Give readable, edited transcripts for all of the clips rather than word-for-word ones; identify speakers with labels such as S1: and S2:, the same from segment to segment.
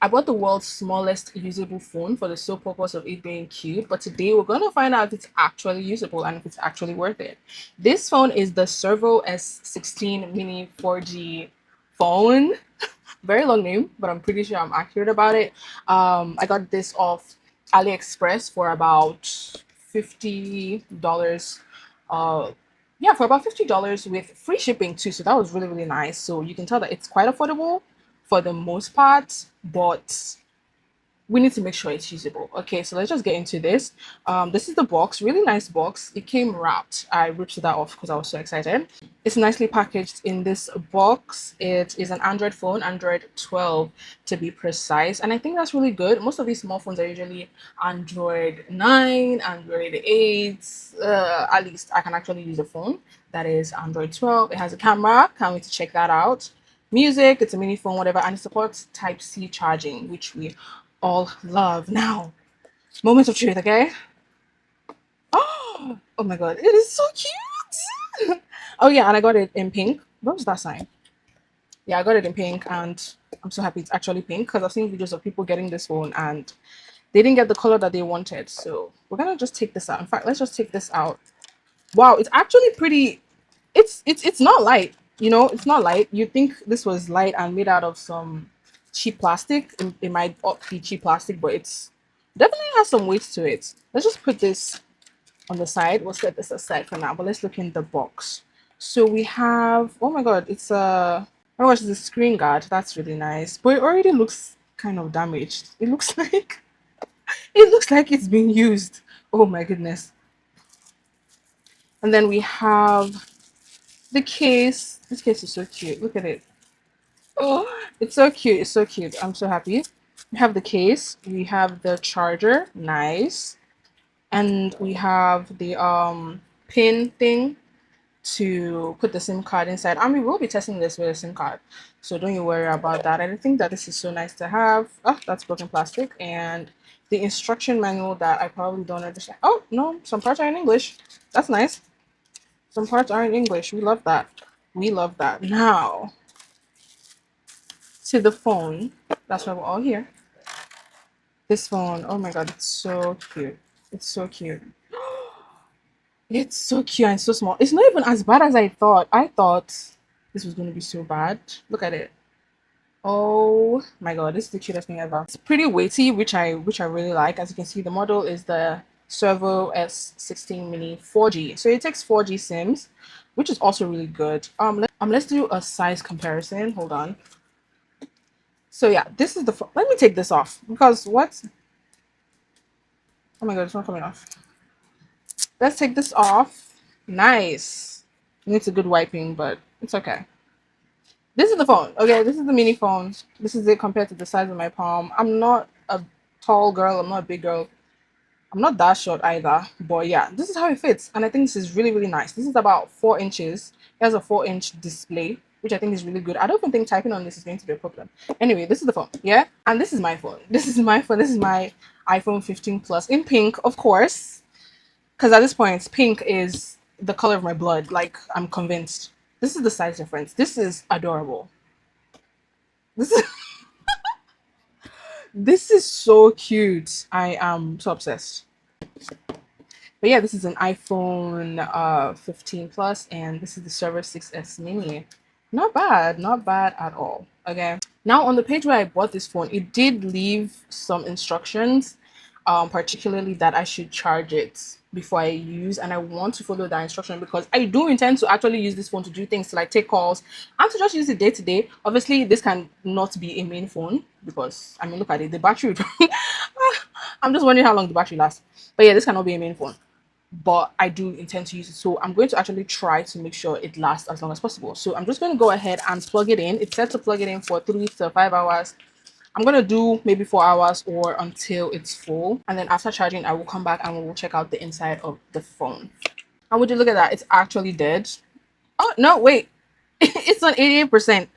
S1: I bought the world's smallest usable phone for the sole purpose of it being cute, but today we're going to find out if it's actually usable and if it's actually worth it. This phone is the Servo S16 Mini 4G phone. Very long name, but I'm pretty sure I'm accurate about it. I got this off AliExpress for about $50. Yeah, for about $50 with free shipping too. So that was really, really nice. So you can tell that it's quite affordable for the most part, but we need to make sure it's usable. Okay, so let's just get into this. This is the box, really nice box. It came wrapped. I ripped that off because I was so excited. It's nicely packaged in this box. It is an Android phone, Android 12 to be precise, and I think that's really good. Most of these small phones are usually Android 9, Android 8. At least I can actually use a phone that is Android 12. It has a camera. Can't wait to check that out. Music, it's a mini phone, whatever, and it supports Type C charging, which we all love. Now, moment of truth, okay? Oh my god, it is so cute. Oh yeah, and I got it in pink. What was that sign? Yeah, I got it in pink, and I'm so happy it's actually pink because I've seen videos of people getting this phone and they didn't get the color that they wanted. So we're gonna just take this out. In fact, let's just take this out. Wow, it's actually pretty. It's not light. You know, it's not light. You think this was light and made out of some cheap plastic. It might be cheap plastic, but it's definitely has some weight to it. Let's just put this on the side. We'll set this aside for now, but let's look in the box. So we have, oh my god, it's a, oh my gosh, it's a screen guard. That's really nice, but it already looks kind of damaged. It looks like it looks like it's been used. Oh my goodness. And then we have the case. This case is so cute. Look at it. Oh, it's so cute. It's so cute. I'm so happy. We have the case. We have the charger. Nice. And we have the pin thing to put the SIM card inside. I mean, we'll be testing this with a SIM card, so don't you worry about that. I think that this is so nice to have. Oh, that's broken plastic. And the instruction manual that I probably don't understand. Oh no, some parts are in English. That's nice. Some parts are in English. We love that. We love that. Now to the phone. That's why we're all here. This phone. Oh my god, it's so cute. It's so cute. It's so cute and so small. It's not even as bad as I thought. I thought this was going to be so bad. Look at it. Oh my god, this is the cutest thing ever. It's pretty weighty, which I really like. As you can see, the model is the Servo S16 Mini 4G. So it takes 4G SIMs, which is also really good. Let's do a size comparison. Hold on. So yeah, this is the let me take this off because what? Oh my god, it's not coming off. Let's take this off. Nice. It needs a good wiping, but it's okay. This is the phone. Okay, this is the mini phone. This is it compared to the size of my palm. I'm not a tall girl. I'm not a big girl. I'm not that short either. But yeah, this is how it fits. And I think this is really, really nice. This is about 4 inches. It has a 4-inch display, which I think is really good. I don't even think typing on this is going to be a problem. Anyway, this is the phone. Yeah. And this is my phone. This is my phone. This is my iPhone 15 Plus in pink, of course. Because at this point, pink is the color of my blood. Like, I'm convinced. This is the size difference. This is adorable. This is this is so cute. I am so obsessed. But yeah, this is an iPhone 15 Plus, and this is the Servo 6S Mini. Not bad, not bad at all. Okay. Now on the page where I bought this phone, it did leave some instructions, particularly that I should charge it before I use, and I want to follow that instruction because I do intend to actually use this phone to do things to like take calls and to just use it day to day. Obviously, this can not be a main phone because I mean, look at it, the battery. I'm just wondering how long the battery lasts. But yeah, this cannot be a main phone, but I do intend to use it. So I'm going to actually try to make sure it lasts as long as possible. So I'm just going to go ahead and plug it in. It's set to plug it in for 3 to 5 hours. I'm going to do maybe 4 hours or until it's full. And then after charging, I will come back and we will check out the inside of the phone. And would you look at that? It's actually dead. Oh, no, wait. It's on 88%.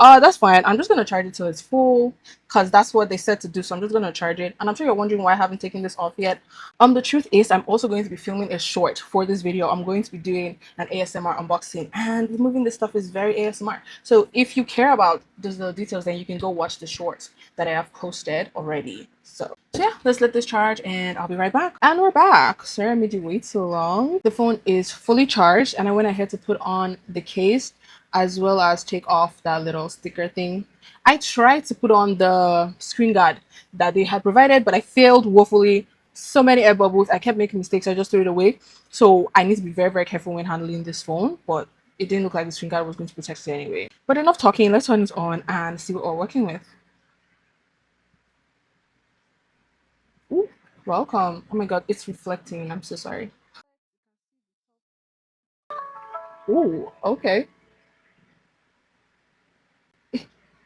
S1: That's fine. I'm just gonna charge it till it's full because that's what they said to do. So I'm just gonna charge it. And I'm sure you're wondering why I haven't taken this off yet. The truth is I'm also going to be filming a short for this video. I'm going to be doing an ASMR unboxing, and removing this stuff is very ASMR. So if you care about the details, then you can go watch the shorts that I have posted already. So yeah, let's let this charge and I'll be right back. And we're back. Sorry I made you wait so long. The phone is fully charged and I went ahead to put on the case as well as take off that little sticker thing. I tried to put on the screen guard that they had provided, but I failed woefully. So many air bubbles. I kept making mistakes. I just threw it away. So I need to be very, very careful when handling this phone. But it didn't look like the screen guard was going to protect it anyway. But enough talking. Let's turn it on and see what we're working with. Ooh, welcome. Oh my god, it's reflecting. I'm so sorry. Ooh, okay.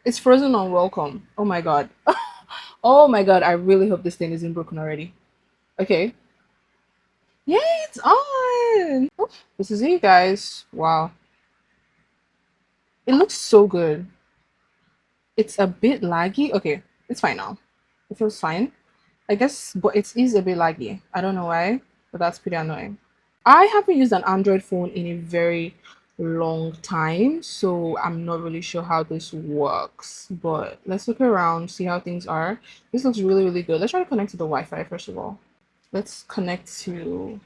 S1: It's frozen on welcome. Oh my god. Oh my god, I really hope this thing isn't broken already. Okay. Yay, it's on! Oh, this is it, guys. Wow. It looks so good. It's a bit laggy. Okay, it's fine now. It feels fine. I guess, but it is a bit laggy. I don't know why, but that's pretty annoying. I haven't used an Android phone in a very long time, so I'm not really sure how this works. But let's look around, see how things are. This looks really, really good. Let's try to connect to the Wi-Fi first of all. Let's connect to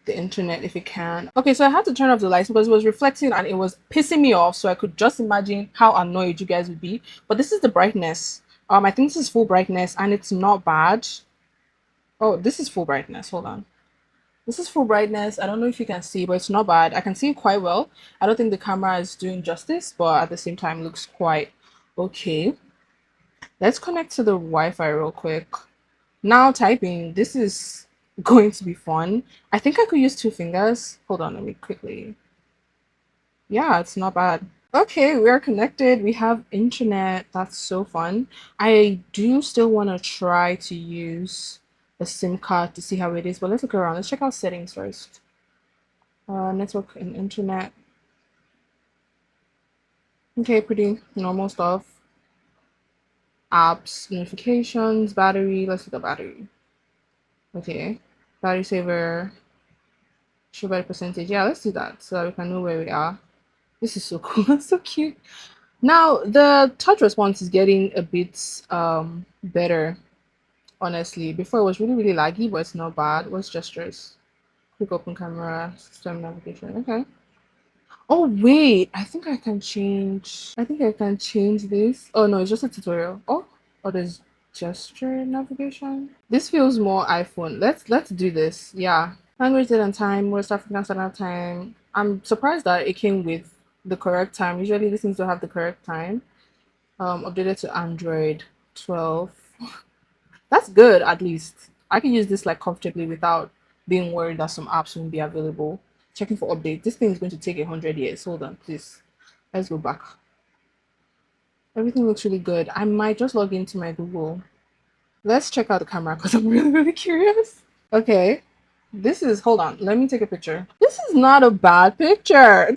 S1: the internet if it can. Okay, so I had to turn off the lights because it was reflecting and it was pissing me off. So I could just imagine how annoyed you guys would be. But this is the brightness. I think this is full brightness and it's not bad. Oh, this is full brightness. Hold on. This is full brightness. I don't know if you can see, but it's not bad. I can see it quite well. I don't think the camera is doing justice, but at the same time looks quite okay. Let's connect to the Wi-Fi real quick. Now typing. This is going to be fun. I think I could use 2 fingers. Hold on, let me quickly. Yeah, it's not bad. Okay, we are connected. We have internet. That's so fun. I do still want to try to use a SIM card to see how it is, but let's look around. Let's check out settings first. Network and internet. Okay, pretty normal stuff. Apps, notifications, battery. Let's look at battery. Okay, battery saver. Show battery percentage. Yeah, let's do that so that we can know where we are. This is so cool. So cute. Now the touch response is getting a bit better. Honestly, before it was really really laggy, but it's not bad. What's gestures? Quick open camera, system navigation. Okay. Oh wait, I think I can change. I think I can change this. Oh no, it's just a tutorial. Oh, there's gesture navigation. This feels more iPhone. Let's do this. Yeah, language date and time. West African Standard Time. I'm surprised that it came with the correct time. Usually, this seems to have the correct time. Updated to Android 12. That's good, at least. I can use this like comfortably without being worried that some apps won't be available. Checking for updates. This thing is going to take 100 years. Hold on, please. Let's go back. Everything looks really good. I might just log into my Google. Let's check out the camera because I'm really, really curious. Okay. This is, hold on, let me take a picture. This is not a bad picture.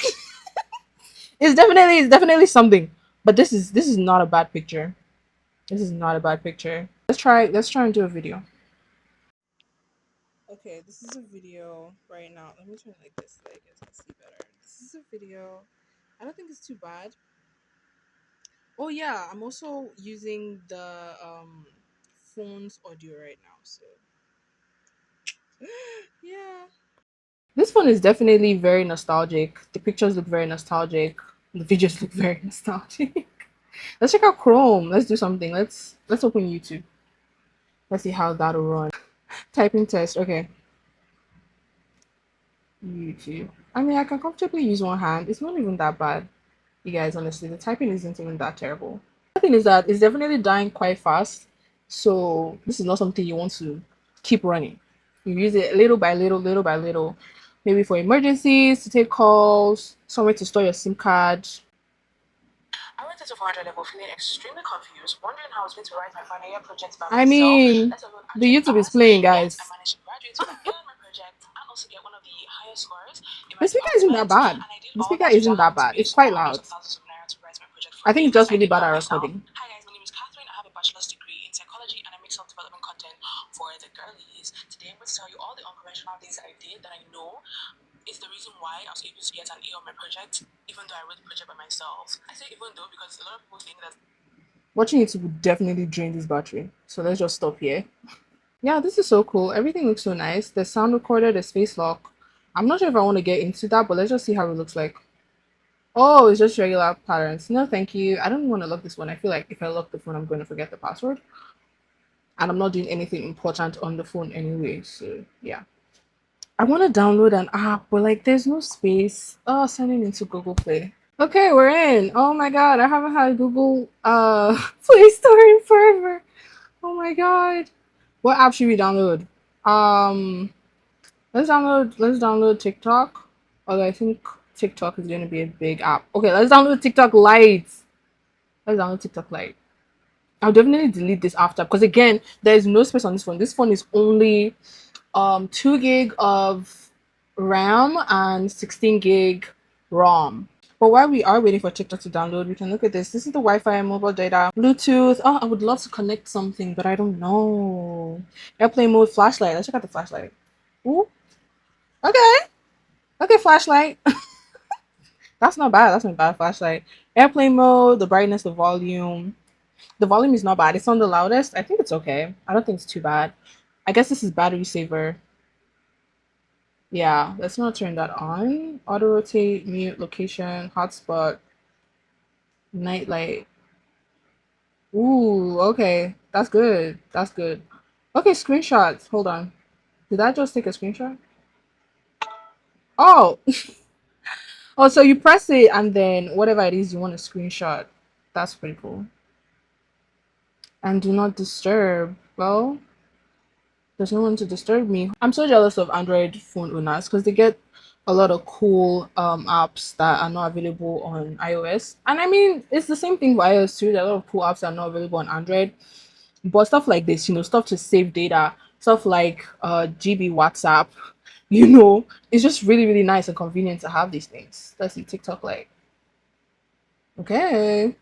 S1: It's definitely something. But this is not a bad picture. This is not a bad picture. Let's try and do a video. Okay, this is a video right now. Let me turn it like this so that you guys can see better. This is a video. I don't think it's too bad. Oh yeah, I'm also using the phone's audio right now, so yeah. This phone is definitely very nostalgic. The pictures look very nostalgic. The videos look very nostalgic. Let's check out Chrome. Let's do something. Let's open YouTube. Let's see how that'll run. Typing test. Okay. YouTube. I mean, I can comfortably use one hand. It's not even that bad. You guys, honestly, the typing isn't even that terrible. The thing is that it's definitely dying quite fast. So this is not something you want to keep running. You use it little by little, little by little. Maybe for emergencies, to take calls, somewhere to store your SIM card. I went into 400 level feeling extremely confused, wondering how I was going to write my final year project by myself. I mean, the YouTube is playing, guys. I managed to graduate with my project and also get one of the highest scores. The speaker isn't that bad. The speaker isn't that bad. It's quite loud. I think it's just really bad at recording.
S2: Hi guys, my name is Catherine. I have a bachelor's degree in psychology and I make self-development content for the girlies. Today I'm going to tell you all the unconventional things that I did that I know is the reason why I was able to get an A on my project, even though I wrote the project by myself. I say even though because a lot of people think that
S1: watching it would definitely drain this battery. So let's just stop here. Yeah, this is so cool. Everything looks so nice. The sound recorder, the space lock. I'm not sure if I want to get into that, but let's just see how it looks like. Oh, it's just regular patterns. No, thank you. I don't want to lock this one. I feel like if I lock the phone, I'm going to forget the password. And I'm not doing anything important on the phone anyway. So, yeah. I want to download an app, but like there's no space. Oh, signing into Google Play. Okay, we're in. Oh my god, I haven't had Google Play Store in forever. Oh my god. What app should we download? Um let's download TikTok. Although I think TikTok is gonna be a big app. Okay, let's download TikTok Lite. Let's download TikTok Lite. I'll definitely delete this after because again, there is no space on this phone. This phone is only 2 gig of RAM and 16 gig ROM. But while we are waiting for TikTok to download, we can look at this. This is the Wi-Fi and mobile data, Bluetooth. Oh, I would love to connect something, but I don't know. Airplane mode, flashlight. Let's check out the flashlight. Ooh, okay, okay, flashlight. That's not bad. That's not bad. Flashlight. Airplane mode, the brightness, the volume. The volume is not bad. It's on the loudest. I think it's okay. I don't think it's too bad. I guess this is battery saver. Yeah, let's not turn that on. Auto rotate, mute, location, hotspot, night light. Ooh, okay. That's good. That's good. Okay, screenshots. Hold on. Did I just take a screenshot? Oh, oh, so you press it and then whatever it is you want to screenshot. That's pretty cool. And do not disturb. Well, there's no one to disturb me. I'm so jealous of Android phone owners because they get a lot of cool apps that are not available on iOS. And I mean, it's the same thing for iOS too. There are a lot of cool apps that are not available on Android. But stuff like this, stuff to save data, stuff like GB WhatsApp, it's just really, really nice and convenient to have these things. Let's see TikTok like. Okay.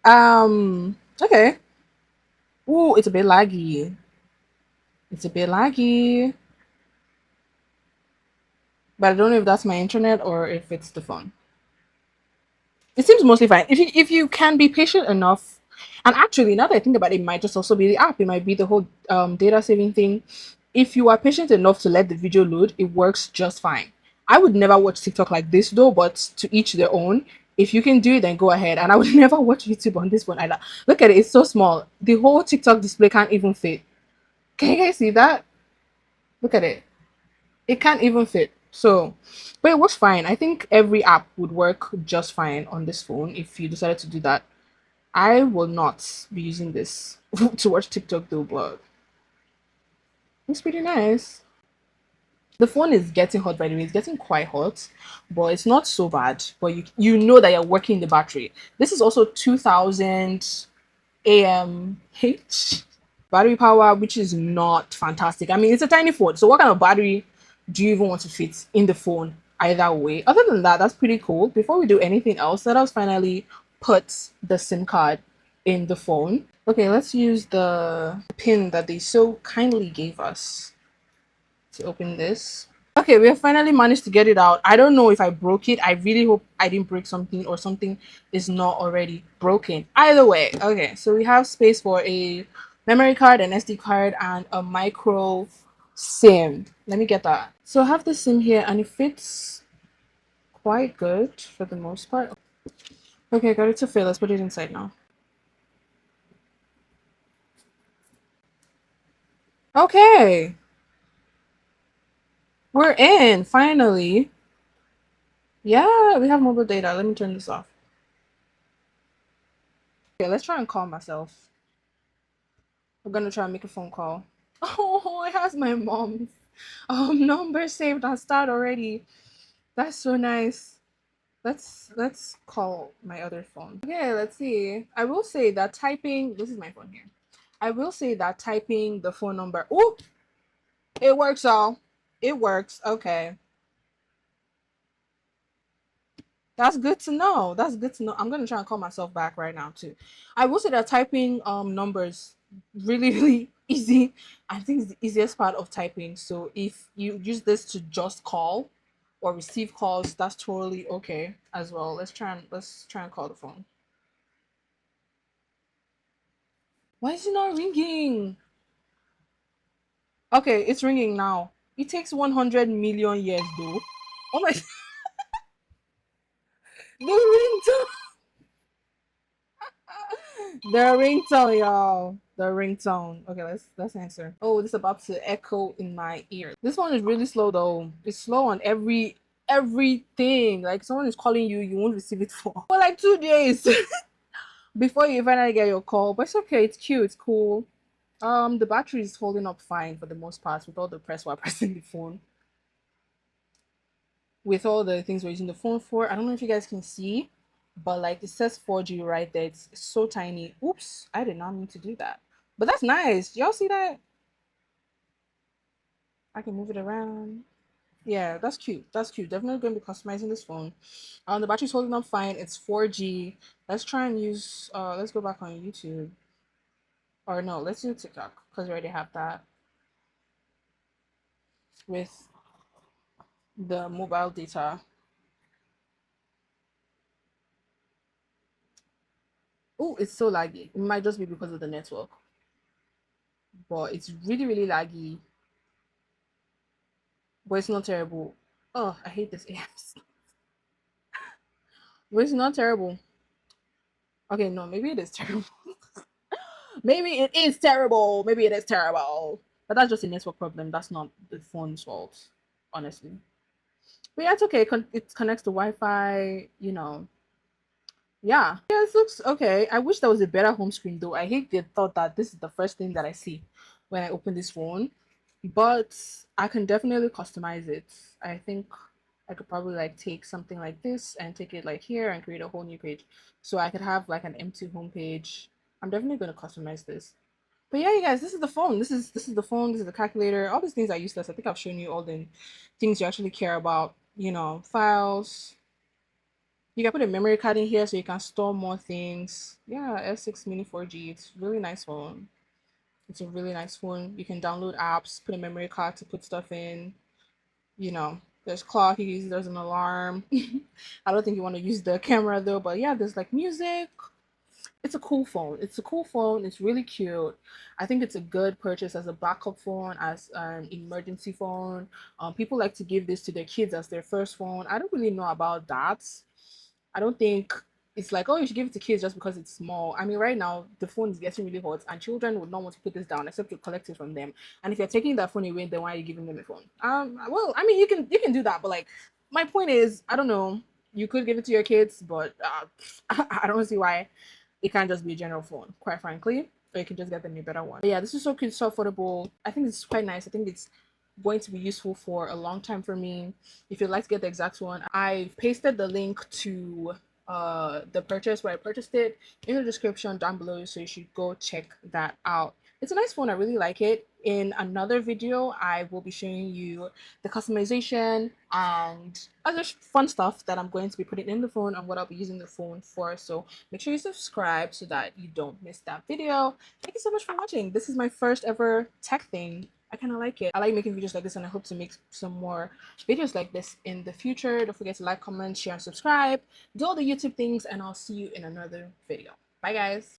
S1: Okay. Ooh, it's a bit laggy. It's a bit laggy. But I don't know if that's my internet or if it's the phone. It seems mostly fine. If you can be patient enough, and actually now that I think about it, it might just also be the app. It might be the whole data saving thing. If you are patient enough to let the video load, it works just fine. I would never watch TikTok like this though, but to each their own. If you can do it, then go ahead. And I would never watch YouTube on this one either. Look at it, it's so small. The whole TikTok display can't even fit. Can you guys see that? Look at it. It can't even fit. So, but it works fine. I think every app would work just fine on this phone if you decided to do that. I will not be using this to watch TikTok though, but it's pretty nice. The phone is getting hot, by the way. It's getting quite hot, but it's not so bad. But you know that you're working the battery. This is also 2000 AMH battery power, which is not fantastic. I mean, it's a tiny phone, so what kind of battery do you even want to fit in the phone? Either way. Other than that, that's pretty cool. Before we do anything else, let us finally put the SIM card in the phone. Okay, let's use the pin that they so kindly gave us to open this. Okay, we have finally managed to get it out. I don't know if I broke it. I really hope I didn't break something or something is not already broken. Either way, okay, so we have space for a memory card, an SD card, and a micro SIM. Let me get that. So I have the SIM here and it fits quite good for the most part. Okay, got it to fit. Let's put it inside now. Okay, we're in finally. Yeah, we have mobile data. Let me turn this off. Okay, let's try and call myself. We're gonna try and make a phone call. Oh, it has my mom's number saved on start already. That's so nice. Let's call my other phone. Okay, let's see. I will say that typing this is my phone here. I will say that typing the phone number. Oh, it works all. It works. Okay. That's good to know. That's good to know. I'm gonna try and call myself back right now too. I will say that typing numbers really really easy. I think it's the easiest part of typing. So if you use this to just call or receive calls, that's totally okay as well. Let's try and call the phone. Why is it not ringing? Okay, it's ringing now. It takes 100 million years though. Oh my, the ringtone. The ringtone, y'all. The ringtone. Okay, let's answer. Oh, this is about to echo in my ear. This one is really slow though. It's slow on everything. Like someone is calling you, you won't receive it for like 2 days before you finally get your call. But it's okay. It's cute. It's cool. The battery is holding up fine for the most part with all the press while pressing the phone. With all the things we're using the phone for. I don't know if you guys can see, but like it says 4G right there. It's so tiny. Oops, I did not mean to do that. But that's nice. Y'all see that? I can move it around. Yeah, that's cute. That's cute. Definitely going to be customizing this phone. The battery's holding up fine. It's 4G. Let's try and use let's go back on YouTube. Or no, let's do TikTok because we already have that with the mobile data. Oh, it's so laggy. It might just be because of the network, but it's really, really laggy. But it's not terrible. Oh, I hate this apps. But it's not terrible. Okay, no, maybe it is terrible. Maybe it is terrible. Maybe it is terrible. But that's just a network problem. That's not the phone's fault, honestly. But yeah, it's okay. It connects to Wi-Fi. Yeah, it looks okay. I wish there was a better home screen though. I hate the thought that this is the first thing that I see when I open this phone. But I can definitely customize it. I think I could probably like take something like this and take it like here and create a whole new page. So I could have like an empty home page. I'm definitely gonna customize this. But yeah, you guys, this is the phone. This is the phone. This is the calculator. All these things are useless. I think I've shown you all the things you actually care about. Files. You can put a memory card in here so you can store more things. Yeah, S6 Mini 4G. It's really nice phone. It's a really nice phone. You can download apps, put a memory card to put stuff in. There's clock. You can use it as an alarm. I don't think you want to use the camera though, but yeah, there's like music. It's a cool phone. It's a cool phone. It's really cute. I think it's a good purchase as a backup phone, as an emergency phone. People like to give this to their kids as their first phone. I don't really know about that. I don't think it's like, oh, you should give it to kids just because it's small. I mean, right now the phone is getting really hot, and children would not want to put this down except to collect it from them. And if you're taking that phone away, then why are you giving them a phone? Well, I mean, you can do that, but like, my point is, I don't know. You could give it to your kids, but I don't see why it can't just be a general phone, quite frankly. Or you can just get them a better one. But yeah, this is so cute, so affordable. I think it's quite nice. I think it's going to be useful for a long time for me. If you'd like to get the exact one, I've pasted the link to the purchase where I purchased it in the description down below, so you should go check that out. It's a nice phone. I really like it. In another video, I will be showing you the customization and other fun stuff that I'm going to be putting in the phone and what I'll be using the phone for. So make sure you subscribe so that you don't miss that video. Thank you so much for watching. This is my first ever tech thing. I kind of like it. I like making videos like this, and I hope to make some more videos like this in the future. Don't forget to like, comment, share, and subscribe. Do all the YouTube things, and I'll see you in another video. Bye, guys.